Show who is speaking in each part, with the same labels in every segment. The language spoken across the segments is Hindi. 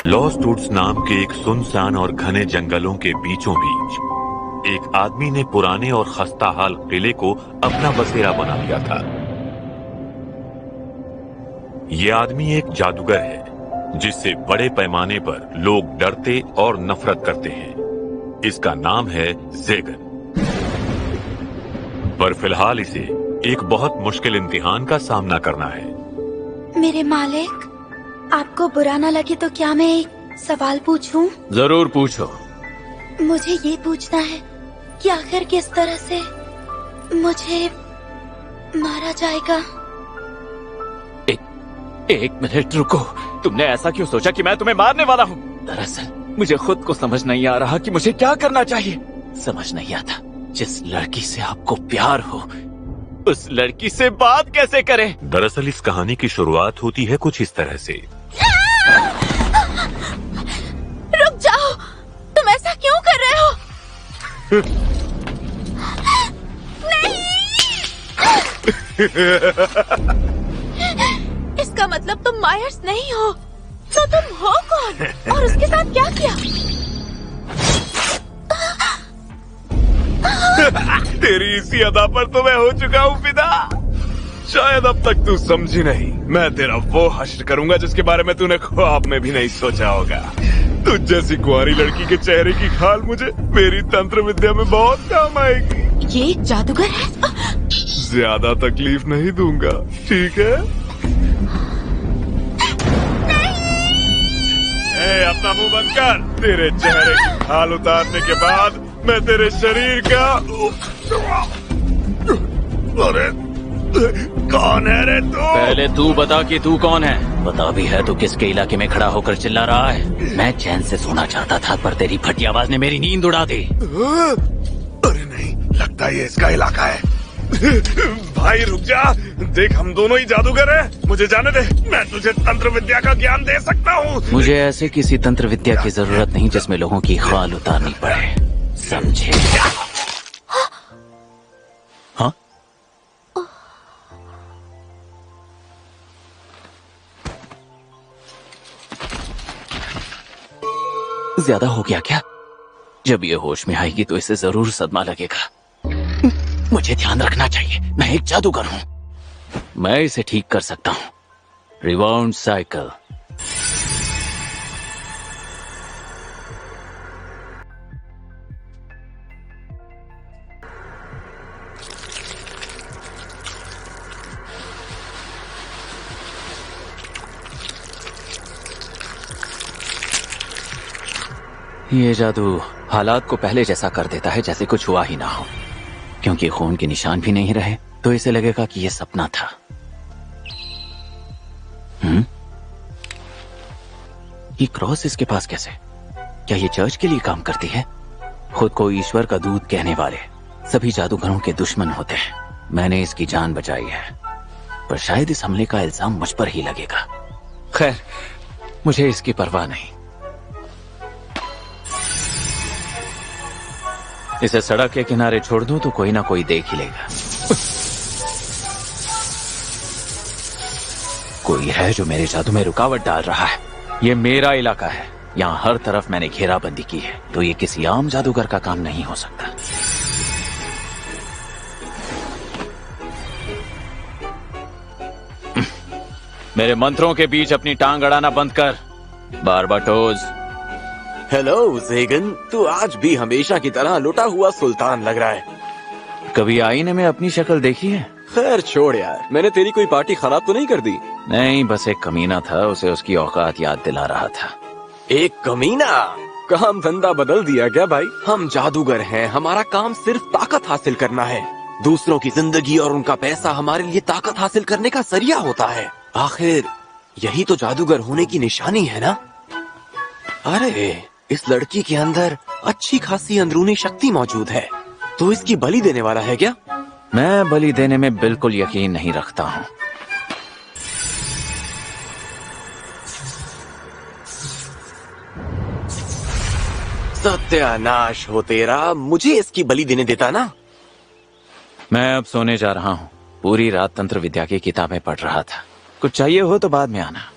Speaker 1: लॉस्ट वुड्स नाम के एक सुनसान और घने जंगलों के बीचों बीच एक आदमी ने पुराने और खस्ताहाल किले को अपना बसेरा बना लिया था। ये आदमी एक जादूगर है जिससे बड़े पैमाने पर लोग डरते और नफरत करते हैं। इसका नाम है ज़ेगन। पर फिलहाल इसे एक बहुत मुश्किल इम्तिहान का सामना करना है।
Speaker 2: मेरे मालिक, आपको बुरा ना लगे तो क्या मैं एक सवाल पूछूं?
Speaker 3: जरूर पूछो।
Speaker 2: मुझे ये पूछना है कि आखिर किस तरह से मुझे मारा जाएगा?
Speaker 3: एक मिनट रुको। तुमने ऐसा क्यों सोचा कि मैं तुम्हें मारने वाला हूँ? दरअसल मुझे खुद को समझ नहीं आ रहा कि मुझे क्या करना चाहिए। समझ नहीं आता जिस लड़की से आपको प्यार हो उस लड़की से बात कैसे करें।
Speaker 1: दरअसल इस कहानी की शुरुआत होती है कुछ इस तरह से।
Speaker 2: रुक जाओ, तुम ऐसा क्यों कर रहे हो? इसका मतलब तुम मायर्स नहीं हो, तो तुम हो कौन? और उसके साथ क्या किया?
Speaker 4: तेरी इसी अदा पर तो मैं हो चुका हूँ फिदा। शायद अब तक तू समझी नहीं। मैं तेरा वो हश्र करूंगा जिसके बारे में तूने ख्वाब में भी नहीं सोचा होगा। तुझ जैसी कुंवारी लड़की के चेहरे की खाल मुझे मेरी तंत्र विद्या में बहुत काम आएगी।
Speaker 2: ये एक जादूगर है।
Speaker 4: ज्यादा तकलीफ नहीं दूंगा, ठीक है? ए, अपना मुंह बंद कर। तेरे चेहरे की खाल उतारने के बाद मैं तेरे शरीर का... अरे कौन है रे तू?
Speaker 3: पहले तू बता कि तू कौन है। बता भी है तो किसके इलाके में खड़ा होकर चिल्ला रहा है? मैं चैन से सोना चाहता था पर तेरी फटी आवाज ने मेरी नींद उड़ा दी।
Speaker 4: अरे नहीं, लगता है ये इसका इलाका है। भाई रुक जा, देख हम दोनों ही जादूगर हैं। मुझे जाने दे, मैं तुझे तंत्र विद्या का ज्ञान दे सकता हूँ।
Speaker 3: मुझे ऐसे किसी तंत्र विद्या की जरूरत नहीं जिसमें लोगों की खाल उतारनी पड़े, समझे? हाँ? ज्यादा हो गया क्या? जब ये होश में आएगी तो इसे जरूर सदमा लगेगा। मुझे ध्यान रखना चाहिए, मैं एक जादूगर हूं। मैं इसे ठीक कर सकता हूं। रिवाउंड साइकिल। ये जादू हालात को पहले जैसा कर देता है जैसे कुछ हुआ ही ना हो। क्योंकि खून के निशान भी नहीं रहे तो इसे लगेगा कि ये सपना था। ये क्रॉस इसके पास कैसे? क्या ये चर्च के लिए काम करती है? खुद को ईश्वर का दूत कहने वाले सभी जादूगरों के दुश्मन होते हैं। मैंने इसकी जान बचाई है पर शायद इस हमले का इल्जाम मुझ पर ही लगेगा। खैर, मुझे इसकी परवाह नहीं। इसे सड़क के किनारे छोड़ दूं तो कोई ना कोई देख ही लेगा। कोई है जो मेरे जादू में रुकावट डाल रहा है। ये मेरा इलाका है, यहाँ हर तरफ मैंने घेराबंदी की है, तो ये किसी आम जादूगर का काम नहीं हो सकता। मेरे मंत्रों के बीच अपनी टांग अड़ाना बंद कर, बारबाटोज।
Speaker 5: हेलो ज़ेगन, तू आज भी हमेशा की तरह लुटा हुआ सुल्तान लग रहा है।
Speaker 3: कभी आईने में अपनी शक्ल देखी है?
Speaker 5: खैर छोड़ यार, मैंने तेरी कोई पार्टी खराब तो नहीं कर दी?
Speaker 3: नहीं, बस एक कमीना था, उसे उसकी औकात याद दिला रहा था।
Speaker 5: एक कमीना? काम धंधा बदल दिया क्या भाई? हम जादूगर हैं, हमारा काम सिर्फ ताकत हासिल करना है। दूसरों की जिंदगी और उनका पैसा हमारे लिए ताकत हासिल करने का जरिया होता है। आखिर यही तो जादूगर होने की निशानी है ना? अरे इस लड़की के अंदर अच्छी खासी अंदरूनी शक्ति मौजूद है, तो इसकी बलि देने वाला है क्या?
Speaker 3: मैं बलि देने में बिल्कुल यकीन नहीं रखता हूँ।
Speaker 5: सत्यानाश हो तेरा, मुझे इसकी बलि देने देता ना।
Speaker 3: मैं अब सोने जा रहा हूँ। पूरी रात तंत्र विद्या की किताबें पढ़ रहा था। कुछ चाहिए हो तो बाद में आना।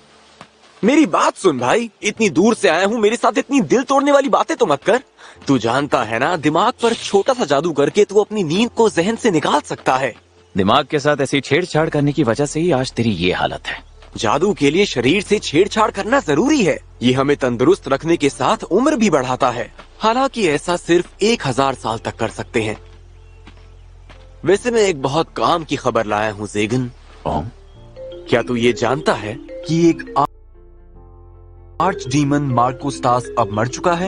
Speaker 5: मेरी बात सुन भाई, इतनी दूर से आया हूँ, मेरे साथ इतनी दिल तोड़ने वाली बातें तो मत कर। तू जानता है ना, दिमाग पर छोटा सा जादू करके तू अपनी नींद को जहन से निकाल सकता है।
Speaker 3: दिमाग के साथ ऐसी छेड़छाड़ करने की वजह से ही आज तेरी ये हालत है।
Speaker 5: जादू के लिए शरीर से छेड़छाड़ करना जरूरी है। ये हमें तंदुरुस्त रखने के साथ उम्र भी बढ़ाता है। हालांकि ऐसा सिर्फ 1000 साल तक कर सकते हैं। वैसे मैं एक बहुत काम की खबर लाया हूँ ज़ेगन। क्या तू ये जानता है कि एक आर्च डीमन मार्कोस्टास अब मर चुका है?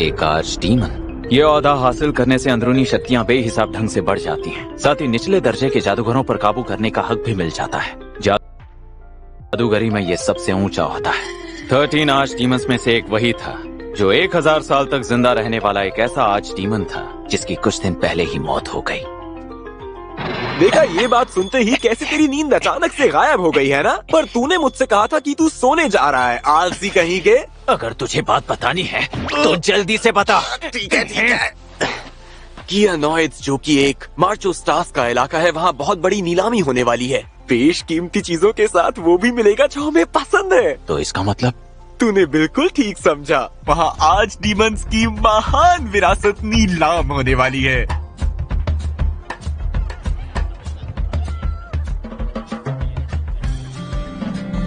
Speaker 3: एक आर्च डीमन, ये ओहदा हासिल करने से अंदरूनी शक्तियां बेहिसाब ढंग से बढ़ जाती हैं। साथ ही निचले दर्जे के जादूगरों पर काबू करने का हक भी मिल जाता है। जादूगरी में ये सबसे ऊंचा ओहदा है। 13 आर्च डीमंस में से एक वही था जो 1000 साल तक जिंदा रहने वाला एक ऐसा आर्च डीमन था जिसकी कुछ दिन पहले ही मौत हो गई।
Speaker 5: देखा, ये बात सुनते ही कैसे तेरी नींद अचानक से गायब हो गई है ना? पर तूने मुझसे कहा था कि तू सोने जा रहा है, आलसी कहीं के।
Speaker 3: अगर तुझे बात बतानी है तो जल्दी से बता।
Speaker 5: ठीक है। कियानॉइड्स, जो कि एक मार्कोस्टास का इलाका है, वहाँ बहुत बड़ी नीलामी होने वाली है। बेशकीमती चीजों के साथ वो भी मिलेगा जो हमें पसंद है।
Speaker 3: तो इसका मतलब?
Speaker 5: तूने बिल्कुल ठीक समझा। वहाँ आज डीमंस की महान विरासत नीलाम होने वाली है।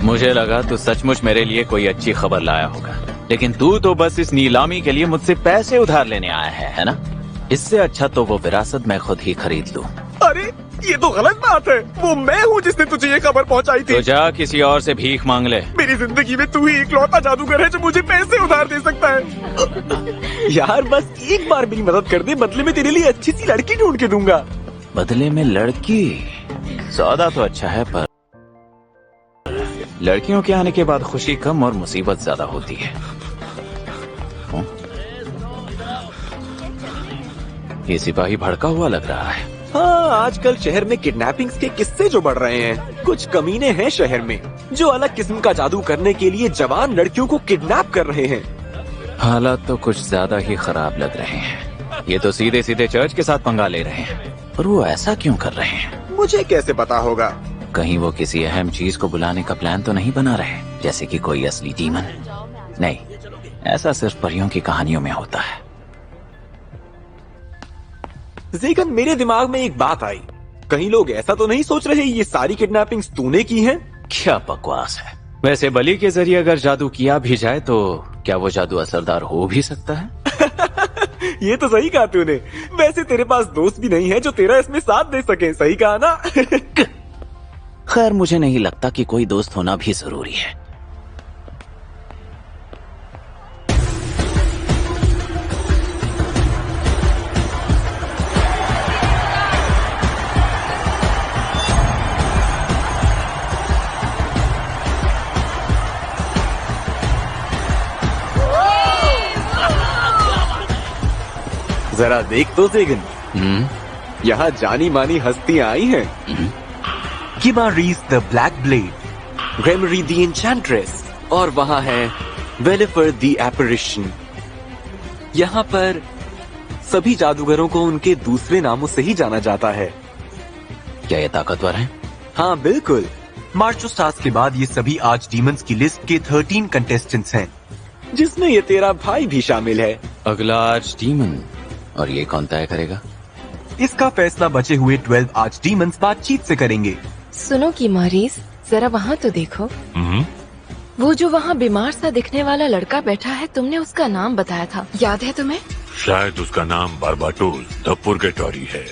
Speaker 3: मुझे लगा तू सचमुच मेरे लिए कोई अच्छी खबर लाया होगा, लेकिन तू तो बस इस नीलामी के लिए मुझसे पैसे उधार लेने आया है ना? इससे अच्छा तो वो विरासत मैं खुद ही खरीद लूं।
Speaker 5: अरे ये तो गलत बात है। वो मैं हूँ जिसने तुझे ये खबर पहुँचाई थी।
Speaker 3: तो जा किसी और से भीख मांग ले।
Speaker 5: मेरी जिंदगी में तू ही इकलौता जादूगर है जो मुझे पैसे उधार दे सकता है। यार बस एक बार मेरी मदद कर दे, बदले में तेरे लिए अच्छी सी लड़की ढूंढ के दूंगा।
Speaker 3: बदले में लड़की? सौदा तो अच्छा है, पर लड़कियों के आने के बाद खुशी कम और मुसीबत ज्यादा होती है। ये सिपाही भड़का हुआ लग रहा है।
Speaker 5: हाँ, आजकल शहर में किडनैपिंग्स के किस्से जो बढ़ रहे हैं। कुछ कमीने हैं शहर में जो अलग किस्म का जादू करने के लिए जवान लड़कियों को किडनैप कर रहे हैं।
Speaker 3: हालात तो कुछ ज्यादा ही खराब लग रहे हैं। ये तो सीधे सीधे चर्च के साथ पंगा ले रहे हैं। पर वो ऐसा क्यों कर रहे हैं?
Speaker 5: मुझे कैसे पता होगा?
Speaker 3: कहीं वो किसी अहम चीज को बुलाने का प्लान तो नहीं बना रहे, जैसे कि कोई असली डीमन? नहीं, ऐसा सिर्फ परियों की कहानियों में होता है।
Speaker 5: ज़ेगन, मेरे दिमाग में एक बात आई। कहीं लोग ऐसा तो नहीं सोच रहे ये सारी किडनैपिंग्स तूने की हैं?
Speaker 3: क्या बकवास है। वैसे बलि के जरिए अगर जादू किया भी जाए तो क्या वो जादू असरदार हो भी सकता है?
Speaker 5: ये तो सही कहा तूने। वैसे तेरे पास दोस्त भी नहीं है जो तेरा इसमें साथ दे सके। सही कहा ना?
Speaker 3: खैर, मुझे नहीं लगता कि कोई दोस्त होना भी जरूरी है।
Speaker 5: जरा देख तो ज़ेगन, यहाँ जानी मानी हस्तियां आई हैं। किमारीज the black blade, Gremory the एन्चेंट्रेस, और वहाँ है वेलिफर द एपरिशन। यहाँ पर सभी जादूगरों को उनके दूसरे नामों से ही जाना जाता है।
Speaker 3: क्या ये ताकतवर है?
Speaker 5: हाँ बिल्कुल। मार्कोस्टास के बाद ये सभी आर्च डीमंस की लिस्ट के 13 कंटेस्टेंट्स हैं, जिसमें ये तेरा भाई भी शामिल है।
Speaker 3: अगला आर्च डीमन? और ये कौन तय करेगा?
Speaker 5: इसका फैसला बचे हुए 12 आर्च डीमंस बातचीत से करेंगे।
Speaker 6: सुनो किमारीज, जरा वहाँ तो देखो। वो जो वहाँ बीमार सा दिखने वाला लड़का बैठा है, तुमने उसका नाम बताया था, याद है तुम्हें?
Speaker 1: शायद उसका नाम बार्बाटोल द पुर्गेटोरी है।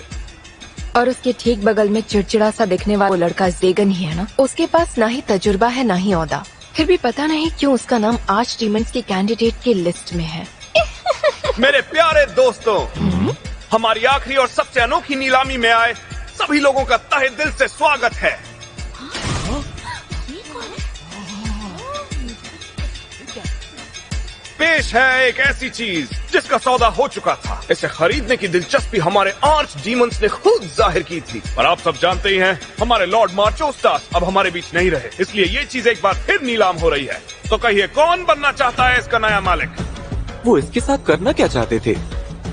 Speaker 6: और उसके ठीक बगल में चिड़चिड़ा सा दिखने वाला वो लड़का ज़ेगन ही है ना? उसके पास ना ही तजुर्बा है ना ही ओहदा, फिर भी पता नहीं क्यों उसका नाम आर्च डीमंस के कैंडिडेट की लिस्ट में है।
Speaker 4: मेरे प्यारे दोस्तों, हमारी आखिरी और सबसे अनोखी नीलामी में आए सभी लोगों का तहे दिल से स्वागत है। पेश है एक ऐसी चीज जिसका सौदा हो चुका था। इसे खरीदने की दिलचस्पी हमारे आर्च डीमंस ने खुद जाहिर की थी। और आप सब जानते ही हैं, हमारे लॉर्ड मार्कोस्टास अब हमारे बीच नहीं रहे, इसलिए ये चीज एक बार फिर नीलाम हो रही है। तो कहिए, कौन बनना चाहता है इसका नया मालिक?
Speaker 5: वो इसके साथ करना क्या चाहते थे?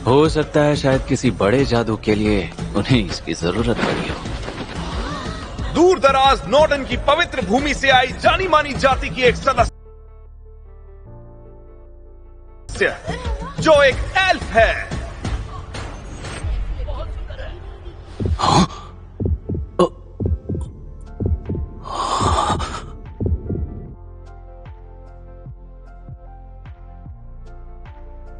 Speaker 3: हो सकता है शायद किसी बड़े जादू के लिए उन्हें इसकी जरूरत पड़ी हो।
Speaker 4: दूर दराज नॉर्डन की पवित्र भूमि से आई जानी मानी जाति की एक सदस्य जो एक एल्फ है।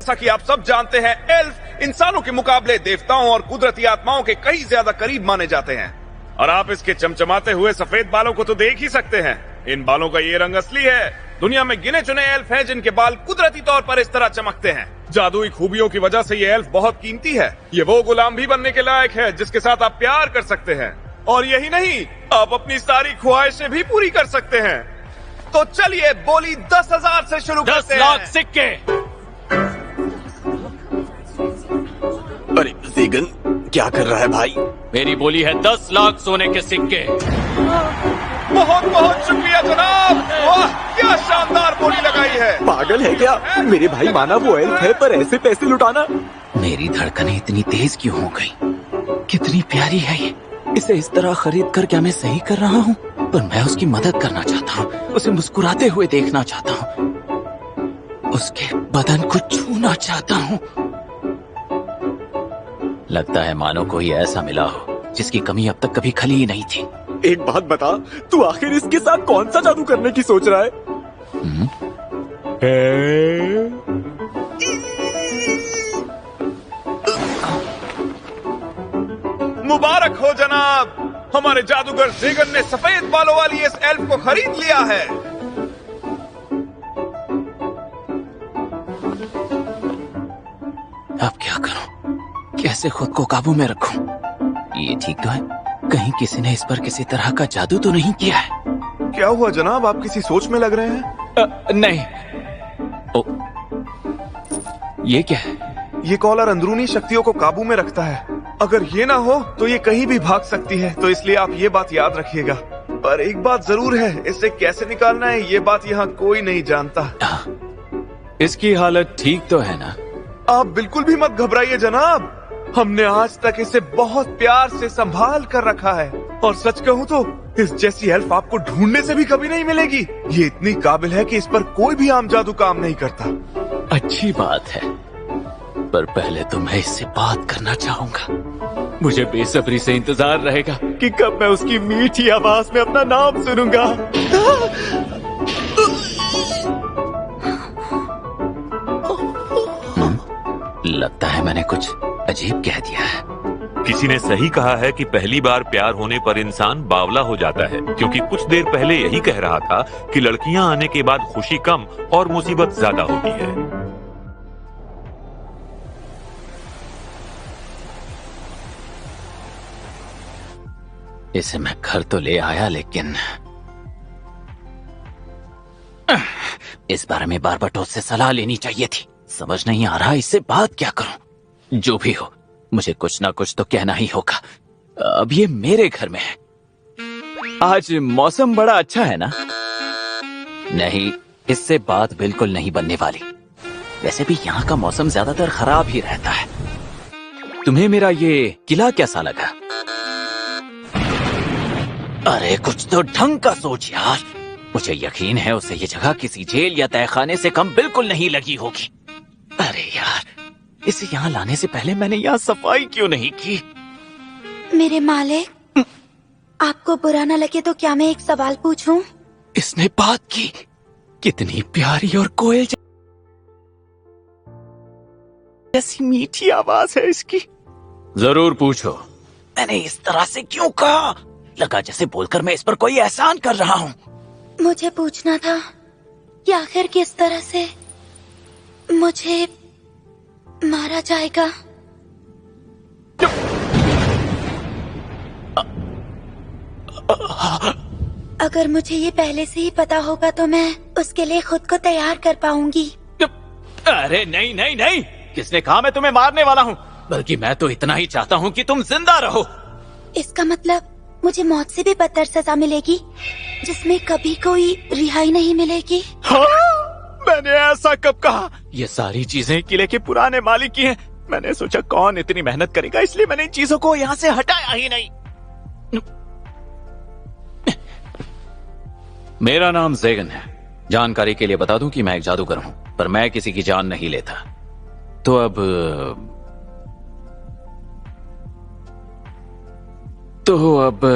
Speaker 4: जैसा कि आप सब जानते हैं, एल्फ इंसानों के मुकाबले देवताओं और कुदरती आत्माओं के कहीं ज्यादा करीब माने जाते हैं। और आप इसके चमचमाते हुए सफेद बालों को तो देख ही सकते हैं। इन बालों का ये रंग असली है। दुनिया में गिने चुने एल्फ हैं जिनके बाल कुदरती तौर पर इस तरह चमकते हैं। जादुई खूबियों की वजह से ये एल्फ बहुत कीमती है। ये वो गुलाम भी बनने के लायक है जिसके साथ आप प्यार कर सकते हैं। और यही नहीं, आप अपनी सारी ख्वाहिशें भी पूरी कर सकते हैं। तो चलिए बोली 10,000 से शुरू करते हैं।
Speaker 3: 10 लाख सिक्के।
Speaker 5: अरे ज़ेगन, क्या कर रहा है भाई?
Speaker 3: मेरी बोली है 10 लाख सोने के सिक्के।
Speaker 4: बहुत बहुत शुक्रिया जनाब। वाह, क्या शानदार बोली लगाई है।
Speaker 5: पागल है क्या? मेरे भाई माना वो एल्फ है, पर ऐसे पैसे लुटाना।
Speaker 3: मेरी धड़कनें इतनी तेज क्यों हो गई? कितनी प्यारी है ये। इसे इस तरह खरीद कर क्या मैं सही कर रहा हूँ? पर मैं उसकी मदद करना चाहता हूँ, उसे मुस्कुराते हुए देखना चाहता हूँ, उसके बदन को छूना चाहता हूँ। लगता है मानो कोई ऐसा मिला हो जिसकी कमी अब तक कभी खली ही नहीं थी।
Speaker 5: एक बात बता, तू आखिर इसके साथ कौन सा जादू करने की सोच रहा है?
Speaker 4: मुबारक हो जनाब, हमारे जादूगर ज़ेगन ने सफेद बालों वाली इस एल्फ को खरीद लिया है।
Speaker 3: अब क्या करूं? कैसे खुद को काबू में रखूं? ये ठीक तो है? कहीं किसी ने इस पर किसी तरह का जादू तो नहीं किया है?
Speaker 4: क्या हुआ जनाब, आप किसी सोच में लग रहे हैं?
Speaker 3: नहीं। ओ, ये क्या है?
Speaker 4: ये कॉलर अंदरूनी शक्तियों को काबू में रखता है। अगर ये ना हो तो ये कहीं भी भाग सकती है, तो इसलिए आप ये बात याद रखिएगा। पर एक बात जरूर है, इसे कैसे निकालना है ये बात यहाँ कोई नहीं जानता।
Speaker 3: इसकी हालत ठीक तो है ना?
Speaker 4: आप बिल्कुल भी मत घबराइए जनाब, हमने आज तक इसे बहुत प्यार से संभाल कर रखा है। और सच कहूँ तो इस जैसी हेल्प आपको ढूंढने से भी कभी नहीं मिलेगी। ये इतनी काबिल है कि इस पर कोई भी आम जादू काम नहीं करता।
Speaker 3: अच्छी बात है, पर पहले तो मैं इससे बात करना चाहूंगा। मुझे बेसब्री से इंतजार रहेगा कि कब मैं उसकी मीठी आवाज में अपना नाम सुनूंगा। लगता है मैंने कुछ अजीब कह दिया है।
Speaker 1: किसी ने सही कहा है कि पहली बार प्यार होने पर इंसान बावला हो जाता है, क्योंकि कुछ देर पहले यही कह रहा था कि लड़कियां आने के बाद खुशी कम और मुसीबत ज्यादा होती है।
Speaker 3: इसे मैं घर तो ले आया, लेकिन इस बारे में बारबाटोस से सलाह लेनी चाहिए थी। समझ नहीं आ रहा इससे बात क्या करूं। जो भी हो, मुझे कुछ ना कुछ तो कहना ही होगा। अब ये मेरे घर में है। आज मौसम बड़ा अच्छा है ना? नहीं, इससे बात बिल्कुल नहीं बनने वाली। वैसे भी यहाँ का मौसम ज्यादातर खराब ही रहता है। तुम्हें मेरा ये किला कैसा लगा? अरे कुछ तो ढंग का सोच यार। मुझे यकीन है उसे ये जगह किसी जेल या तहखाने से कम बिल्कुल नहीं लगी होगी। अरे यार, इसे यहाँ लाने से पहले मैंने यहाँ सफाई क्यों नहीं की?
Speaker 2: मेरे मालिक, आपको बुरा न लगे तो क्या मैं एक सवाल पूछूं?
Speaker 3: इसने बात की। कितनी प्यारी और कोयल जैसी मीठी आवाज है इसकी। जरूर पूछो। मैंने इस तरह से क्यों कहा? लगा जैसे बोलकर मैं इस पर कोई एहसान कर रहा हूँ।
Speaker 2: मुझे पूछना था कि आखिर किस तरह से मुझे मारा जाएगा। अगर मुझे ये पहले से ही पता होगा तो मैं उसके लिए खुद को तैयार कर पाऊंगी।
Speaker 3: अरे नहीं नहीं नहीं, किसने कहा मैं तुम्हें मारने वाला हूँ? बल्कि मैं तो इतना ही चाहता हूँ कि तुम जिंदा रहो।
Speaker 2: इसका मतलब मुझे मौत से भी बदतर सजा मिलेगी, जिसमें कभी कोई रिहाई नहीं मिलेगी।
Speaker 3: हाँ? मैंने ऐसा कब कहा? ये सारी चीजें किले के पुराने मालिक की हैं। मैंने सोचा कौन इतनी मेहनत करेगा, इसलिए मैंने इन चीजों को यहाँ से हटाया ही नहीं। मेरा नाम ज़ेगन है। जानकारी के लिए बता दूं कि मैं एक जादूगर हूं, पर मैं किसी की जान नहीं लेता। तो अब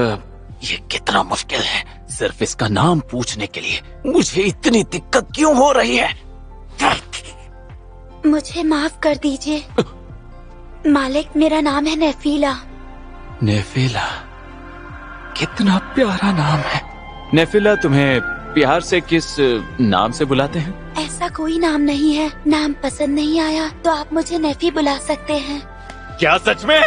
Speaker 3: ये कितना मुश्किल है। सिर्फ इसका नाम पूछने के लिए मुझे इतनी दिक्कत क्यों हो रही है?
Speaker 2: मुझे माफ कर दीजिए मालिक, मेरा नाम है नेफीला।
Speaker 3: नेफिला, कितना प्यारा नाम है। नेफिला, तुम्हें प्यार से किस नाम से बुलाते हैं?
Speaker 2: ऐसा कोई नाम नहीं है। नाम पसंद नहीं आया तो आप मुझे नेफी बुला सकते हैं।
Speaker 4: क्या सच में?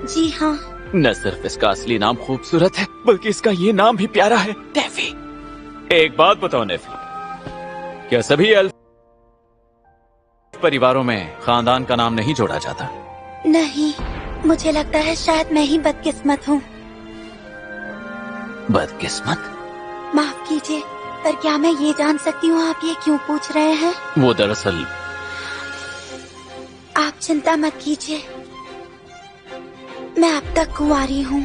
Speaker 2: जी हाँ।
Speaker 3: न सिर्फ इसका असली नाम खूबसूरत है, बल्कि इसका ये नाम भी प्यारा है, नेफी। एक बात बताओ नेफी, क्या सभी एल्फ परिवारों में खानदान का नाम नहीं जोड़ा जाता?
Speaker 2: नहीं, मुझे लगता है शायद मैं ही बदकिस्मत हूँ।
Speaker 3: बदकिस्मत?
Speaker 2: माफ कीजिए, पर क्या मैं ये जान सकती हूँ आप ये क्यों पूछ रहे हैं?
Speaker 3: वो दरअसल
Speaker 2: आप चिंता मत कीजिए, मैं अब तक कुंवारी हूँ।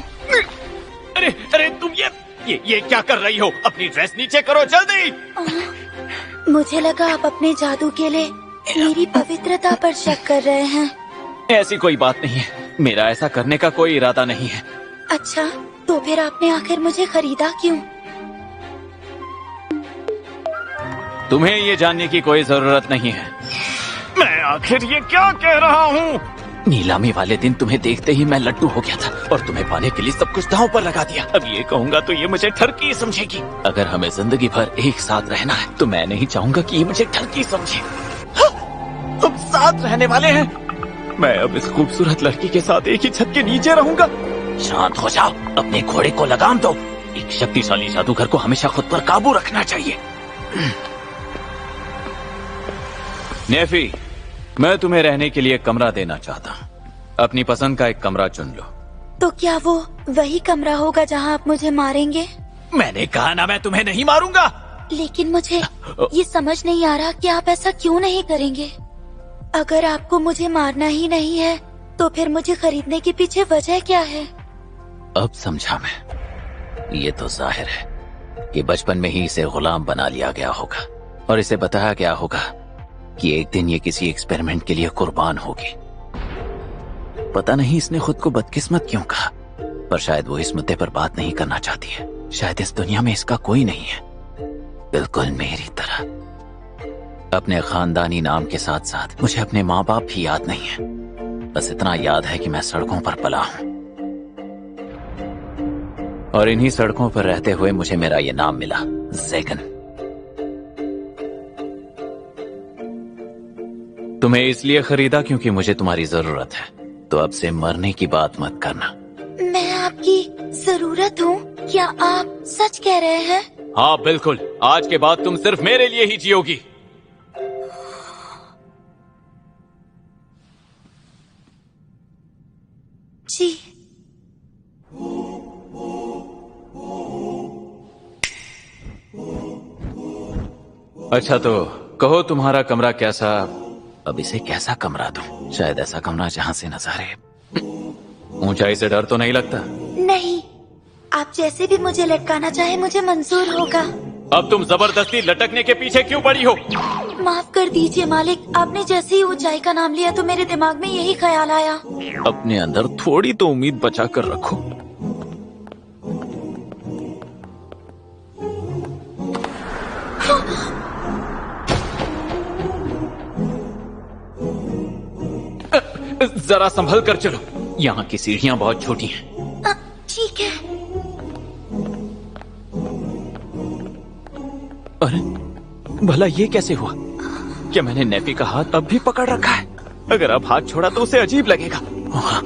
Speaker 4: अरे अरे, तुम ये क्या कर रही हो? अपनी ड्रेस नीचे करो जल्दी।
Speaker 2: मुझे लगा आप अपने जादू के लिए मेरी पवित्रता पर शक कर रहे हैं।
Speaker 3: ऐसी कोई बात नहीं है, मेरा ऐसा करने का कोई इरादा नहीं है।
Speaker 2: अच्छा, तो फिर आपने आखिर मुझे खरीदा क्यों?
Speaker 3: तुम्हें ये जानने की कोई जरूरत नहीं है।
Speaker 4: मैं आखिर ये क्या कह रहा हूँ?
Speaker 3: नीलामी वाले दिन तुम्हें देखते ही मैं लड्डू हो गया था और तुम्हें पाने के लिए सब कुछ दांव पर लगा दिया। अब ये कहूँगा तो ये मुझे ठरकी समझेगी। अगर हमें जिंदगी भर एक साथ रहना है तो मैं नहीं चाहूंगा कि ये मुझे ठरकी समझे। हम साथ रहने वाले हैं। मैं अब इस खूबसूरत लड़की के साथ एक ही छत के नीचे रहूंगा। शांत हो जाओ, अपने घोड़े को लगाम दो। एक शक्तिशाली जादूगर को हमेशा खुद पर काबू रखना चाहिए। नेफी, मैं तुम्हें रहने के लिए कमरा देना चाहता हूँ। अपनी पसंद का एक कमरा चुन लो।
Speaker 2: तो क्या वो वही कमरा होगा जहाँ आप मुझे मारेंगे?
Speaker 3: मैंने कहा ना, मैं तुम्हें नहीं मारूंगा।
Speaker 2: लेकिन मुझे ये समझ नहीं आ रहा कि आप ऐसा क्यों नहीं करेंगे। अगर आपको मुझे मारना ही नहीं है तो फिर मुझे खरीदने के पीछे वजह क्या है?
Speaker 3: अब समझा मैं। ये तो जाहिर है कि बचपन में ही इसे गुलाम बना लिया गया होगा और इसे बताया गया होगा कि एक दिन ये किसी एक्सपेरिमेंट के लिए कुर्बान होगी। पता नहीं इसने खुद को बदकिस्मत क्यों कहा, पर शायद वो इस मुद्दे पर बात नहीं करना चाहती है। शायद इस दुनिया में इसका कोई नहीं है, बिल्कुल मेरी तरह। अपने खानदानी नाम के साथ साथ मुझे अपने माँ बाप भी याद नहीं है। बस इतना याद है कि मैं सड़कों पर पला हूँ और इन्हीं सड़कों पर रहते हुए मुझे मेरा ये नाम मिला, ज़ेगन। तुम्हें इसलिए खरीदा क्योंकि मुझे तुम्हारी जरूरत है, तो अब से मरने की बात मत करना।
Speaker 2: मैं आपकी जरूरत हूँ? क्या आप सच कह रहे हैं?
Speaker 3: हाँ बिल्कुल, आज के बाद तुम सिर्फ मेरे लिए ही जियोगी।
Speaker 2: जी।
Speaker 3: अच्छा तो कहो तुम्हारा कमरा कैसा? अब इसे कैसा कमरा दूं? शायद ऐसा कमरा जहां से नजारे। ऊंचाई से डर तो नहीं लगता?
Speaker 2: नहीं, आप जैसे भी मुझे लटकाना चाहे मुझे मंजूर होगा।
Speaker 3: अब तुम जबरदस्ती लटकने के पीछे क्यों पड़ी हो?
Speaker 2: माफ कर दीजिए मालिक, आपने जैसे ही ऊंचाई का नाम लिया तो मेरे दिमाग में यही ख्याल आया।
Speaker 3: अपने अंदर थोड़ी तो उम्मीद बचा कर रखो। जरा संभल कर चलो, यहाँ की सीढ़ियाँ बहुत छोटी हैं।
Speaker 2: ठीक है।
Speaker 3: अरे भला ये कैसे हुआ? क्या मैंने नेफी का हाथ अब भी पकड़ रखा है? अगर अब हाथ छोड़ा तो उसे अजीब लगेगा। वाह,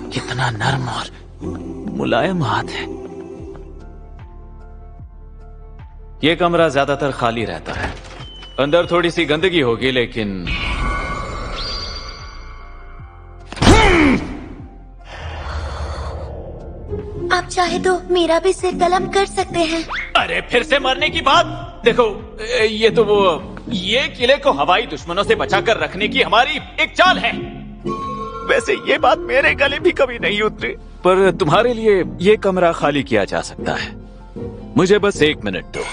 Speaker 3: कितना नरम और मुलायम हाथ है। ये कमरा ज्यादातर खाली रहता है, अंदर थोड़ी सी गंदगी होगी, लेकिन
Speaker 2: आप चाहे तो मेरा भी सिर कलम कर सकते हैं।
Speaker 3: अरे फिर से मरने की बात? देखो, ये तो ये किले को हवाई दुश्मनों से बचाकर रखने की हमारी एक चाल है। वैसे ये बात मेरे गले भी कभी नहीं उतरी, पर तुम्हारे लिए ये कमरा खाली किया जा सकता है। मुझे बस 1 मिनट दो।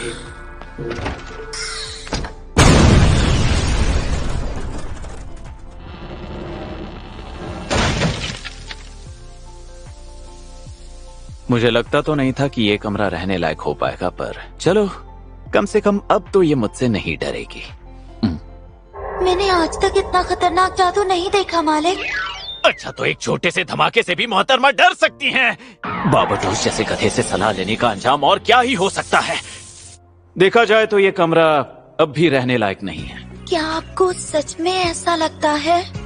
Speaker 3: मुझे लगता तो नहीं था कि ये कमरा रहने लायक हो पाएगा, पर चलो कम से कम अब तो ये मुझसे नहीं डरेगी।
Speaker 2: मैंने आज तक इतना खतरनाक जादू नहीं देखा मालिक।
Speaker 3: अच्छा, तो एक छोटे से धमाके से भी मोहतरमा डर सकती हैं। बाबूजोश जैसे गधे से सलाह लेने का अंजाम और क्या ही हो सकता है। देखा जाए तो ये कमरा अब भी रहने लायक नहीं है।
Speaker 2: क्या आपको सच में ऐसा लगता है?